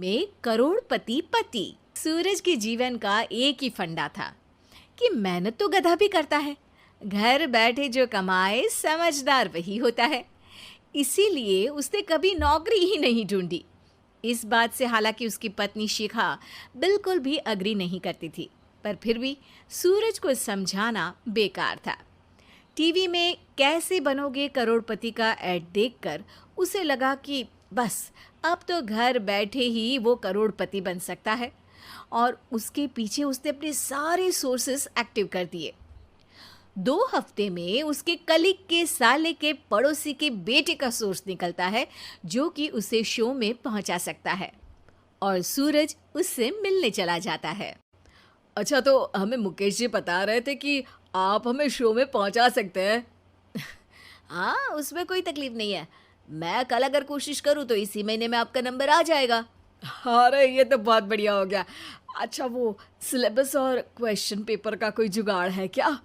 में करोड़पति पति। सूरज के जीवन का एक ही फंडा था कि मेहनत तो गधा भी करता है, घर बैठे जो कमाए समझदार वही होता है। इसीलिए उसने कभी नौकरी ही नहीं ढूंढी। इस बात से हालांकि उसकी पत्नी शिखा बिल्कुल भी अग्री नहीं करती थी, पर फिर भी सूरज को समझाना बेकार था। टीवी में कैसे बनोगे करोड़पति का ऐड देखकर उसे लगा कि बस अब तो घर बैठे ही वो करोड़पति बन सकता है, और उसके पीछे उसने अपने सारे सोर्सेस एक्टिव कर दिए। 2 हफ्ते में उसके कलीग के साले के पड़ोसी के बेटे का सोर्स निकलता है जो कि उसे शो में पहुंचा सकता है, और सूरज उससे मिलने चला जाता है। अच्छा, तो हमें मुकेश जी बता रहे थे कि आप हमें शो में पहुंचा सकते हैं। हाँ, उसमें कोई तकलीफ नहीं है। मैं कल अगर कोशिश करूँ तो इसी महीने में आपका नंबर आ जाएगा। अरे ये तो बहुत बढ़िया हो गया। अच्छा, वो सिलेबस और क्वेश्चन पेपर का कोई जुगाड़ है क्या?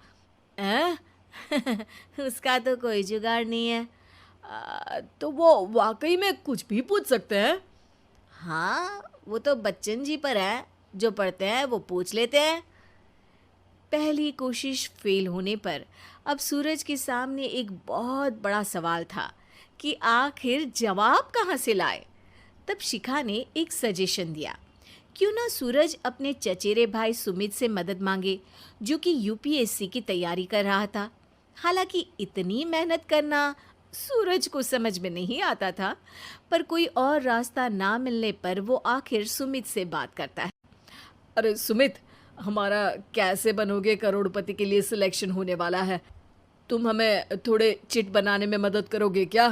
हैं? उसका तो कोई जुगाड़ नहीं है। तो वो वाकई में कुछ भी पूछ सकते हैं? हाँ, वो तो बच्चन जी पर है, जो पढ़ते हैं वो पूछ लेते हैं। पहली कोशिश फेल होने पर अब सूरज के सामने एक बहुत बड़ा सवाल था कि आखिर जवाब कहाँ से लाए। तब शिखा ने एक सजेशन दिया, क्यों ना सूरज अपने चचेरे भाई सुमित से मदद मांगे, जो कि यूपीएससी की तैयारी कर रहा था। हालांकि इतनी मेहनत करना सूरज को समझ में नहीं आता था, पर कोई और रास्ता ना मिलने पर वो आखिर सुमित से बात करता है। अरे सुमित, हमारा कैसे बनोगे करोड़पति के लिए सिलेक्शन होने वाला है। तुम हमें थोड़े चिट बनाने में मदद करोगे क्या?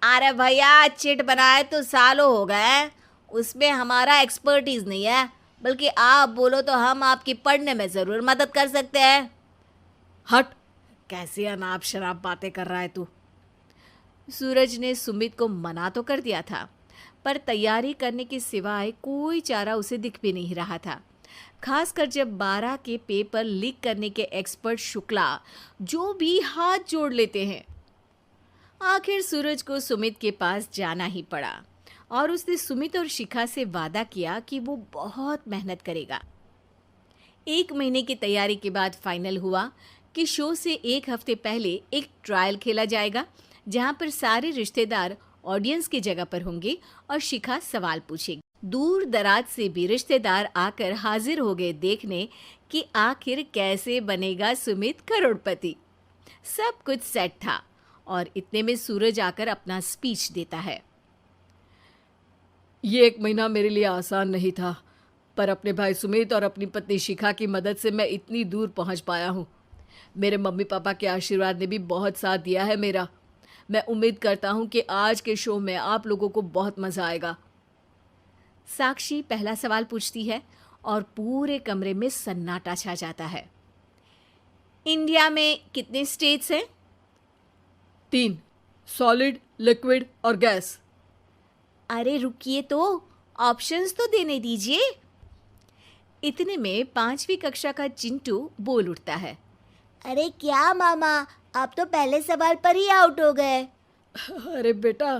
अरे भैया, चिट बनाए तो सालों हो गए, उसमें हमारा एक्सपर्टीज नहीं है, बल्कि आप बोलो तो हम आपकी पढ़ने में ज़रूर मदद कर सकते हैं। हट, कैसी अनाप शराब बातें कर रहा है तू। सूरज ने सुमित को मना तो कर दिया था, पर तैयारी करने के सिवाय कोई चारा उसे दिख भी नहीं रहा था, खासकर जब 12 के पेपर लीक करने के एक्सपर्ट शुक्ला जो भी हाथ जोड़ लेते हैं। आखिर सूरज को सुमित के पास जाना ही पड़ा, और उसने सुमित और शिखा से वादा किया कि वो बहुत मेहनत करेगा। 1 महीने की तैयारी के बाद फाइनल हुआ कि शो से 1 हफ्ते पहले एक ट्रायल खेला जाएगा, जहां पर सारे रिश्तेदार ऑडियंस की जगह पर होंगे और शिखा सवाल पूछेगी। दूर दराज से भी रिश्तेदार आकर हाजिर हो गए देखने कि आखिर कैसे बनेगा सुमित करोड़पति। सब कुछ सेट था, और इतने में सूरज आकर अपना स्पीच देता है। ये 1 महीना मेरे लिए आसान नहीं था, पर अपने भाई सुमित और अपनी पत्नी शिखा की मदद से मैं इतनी दूर पहुंच पाया हूँ। मेरे मम्मी पापा के आशीर्वाद ने भी बहुत साथ दिया है मेरा। मैं उम्मीद करता हूँ कि आज के शो में आप लोगों को बहुत मज़ा आएगा। साक्षी पहला सवाल पूछती है और पूरे कमरे में सन्नाटा छा जाता है। इंडिया में कितने स्टेट्स हैं? 3, सॉलिड, लिक्विड और गैस। अरे रुकिए, तो ऑप्शंस तो देने दीजिए। इतने में 5वीं कक्षा का चिंटू बोल उठता है। अरे क्या मामा, आप तो पहले सवाल पर ही आउट हो गए। अरे बेटा,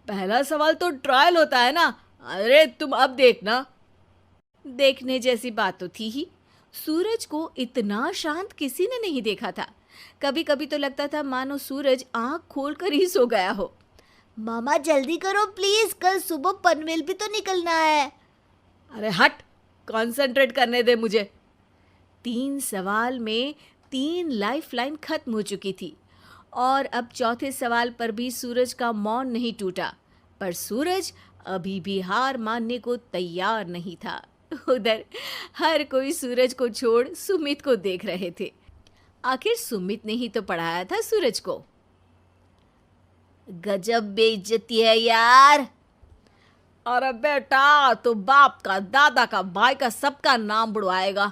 पहला सवाल तो ट्रायल होता है ना। अरे तुम अब देखना। देखने जैसी बात तो थी ही। सूरज को इतना शांत किसी ने नहीं देखा था। कभी कभी तो लगता था मानो सूरज आंख खोलकर ही सो गया हो। मामा जल्दी करो प्लीज, कल सुबह पनवेल भी तो निकलना है। अरे हट, कंसंट्रेट करने दे मुझे। 3 सवाल में 3 लाइफलाइन खत्म हो चुकी थी, और अब चौथे सवाल पर भी सूरज का मौन नहीं टूटा। पर सूरज अभी भी हार मानने को तैयार नहीं था। उधर हर कोई सूरज को छोड़ सुमित को देख रहे थे। आखिर सुमित ने ही तो पढ़ाया था सूरज को। गजब बेइज्जती है यार। अरे बेटा, तो बाप का, दादा का, भाई का, सबका नाम बुड़वाएगा।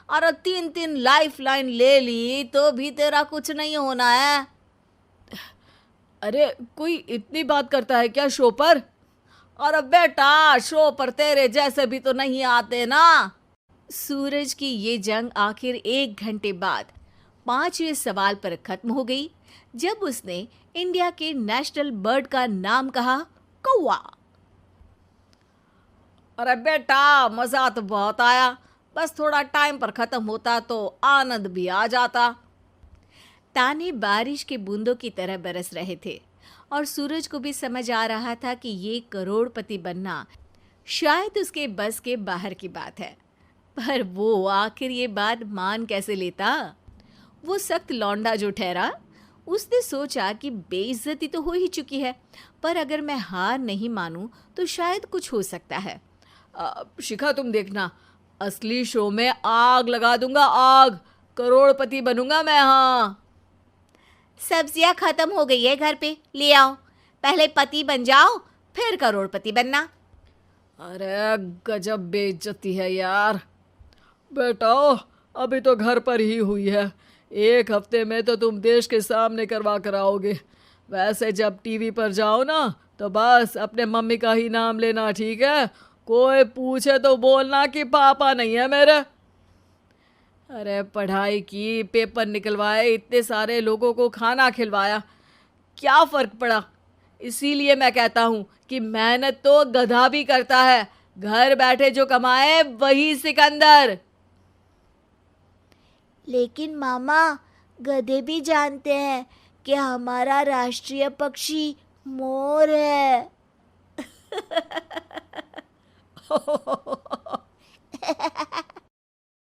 अरे 3 लाइफलाइन ले ली तो भी तेरा कुछ नहीं होना है। अरे कोई इतनी बात करता है क्या शो पर? अरे बेटा, शो पर तेरे जैसे भी तो नहीं आते ना। सूरज की ये जंग आखिर 1 घंटे बाद 5वें सवाल पर खत्म हो गई, जब उसने इंडिया के नेशनल बर्ड का नाम कहा, कौवा। अरे बेटा, मजा तो बहुत आया, बस थोड़ा टाइम पर खत्म होता तो आनंद भी आ जाता। ताने बारिश के बूंदों की तरह बरस रहे थे और सूरज को भी समझ आ रहा था कि ये करोड़पति बनना शायद उसके बस के बाहर की बात है। पर वो आखिर ये बात मान कैसे लेता? वो सख्त लौंडा जो ठहरा, उसने सोचा कि बेइज्जती तो हो ही चुकी है, पर अगर मैं हार नहीं मानूं तो शायद कुछ हो सकता है। शिखा, तुम देखना, असली शो में आग लगा दूंगा, आग। करोड़पति बनूंगा मैं। हाँ, सब्जियां खत्म हो गई है घर पे, ले आओ। पहले पति बन जाओ, फिर करोड़पति बनना। अरे गजब बेइज्जती है यार। बेटा, अभी तो घर पर ही हुई है, 1 हफ्ते में तो तुम देश के सामने करवा कर आओगे। वैसे जब टीवी पर जाओ ना तो बस अपने मम्मी का ही नाम लेना, ठीक है? कोई पूछे तो बोलना कि पापा नहीं है मेरे। अरे पढ़ाई की, पेपर निकलवाए, इतने सारे लोगों को खाना खिलवाया, क्या फ़र्क पड़ा? इसीलिए मैं कहता हूँ कि मेहनत तो गधा भी करता है, घर बैठे जो कमाए वही सिकंदर। लेकिन मामा, गधे भी जानते हैं कि हमारा राष्ट्रीय पक्षी मोर है।